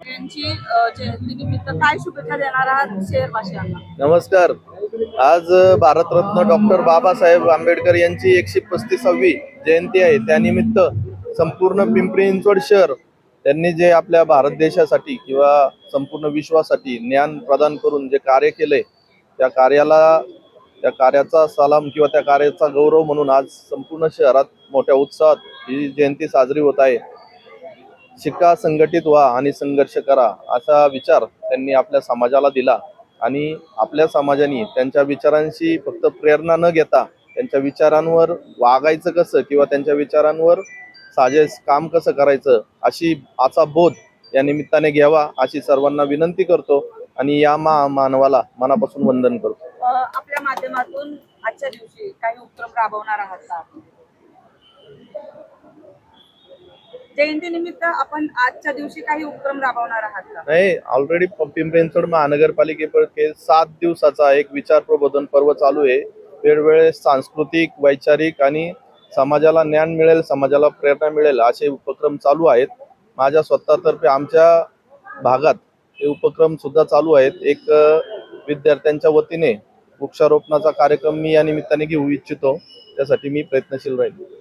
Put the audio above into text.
यांची जयंतीनिमित्त काय शुभेच्छा देणार आहात शहरवासियांना? नमस्कार. आज भारतरत्न डॉक्टर बाबासाहेब आंबेडकर यांची 135वी जयंती आहे. त्यानिमित्त संपूर्ण पिंपरी चिंचवड शहर त्यांनी जे आपल्या भारत देशासाठी किंवा संपूर्ण विश्वासाठी ज्ञान प्रदान करून जे कार्य केले, त्या कार्याचा सलाम किंवा त्या कार्याचा गौरव म्हणून आज संपूर्ण शहरात मोठ्या उत्साहात ही जयंती साजरी होत आहे. शिका, संघटित व्हा आणि संघर्ष करा असा विचार त्यांनी आपल्या समाजाला दिला आणि आपल्या समाजाने त्यांच्या विचारांशी फक्त प्रेरणा न घेता त्यांच्या विचारांवर वागायचं कसं किंवा त्यांच्या विचारांवर साजेस काम कसं करायचं असा बोध या निमित्ताने घ्यावा अशी सर्वांना विनंती करतो आणि या मानवाला मनापासून वंदन करतो. आपल्या माध्यमातून आजच्या दिवशी काही उपक्रम राबवणार आहात का? जयंतीनिमित्त आपण आजच्या दिवशी काही उपक्रम राबवणार आहात का? नाही, ऑलरेडी पिंपरी चिंचवड महानगरपालिकेकडे 7 दिवसाचा एक विचार प्रबोधन पर्व चालू आहे. वेळोवेळी सांस्कृतिक, वैचारिक आणि समाजाला ज्ञान मिळेल, समाजाला प्रेरणा मिळेल असे उपक्रम चालू आहेत. माझ्या स्वतःतर्फे आमच्या भागात हे उपक्रम सुद्धा चालू आहेत. एक विद्यार्थ्यांच्या वतीने वृक्षारोपणाचा कार्यक्रम मी या निमित्ताने घेऊ इच्छितो, त्यासाठी मी प्रयत्नशील राहील.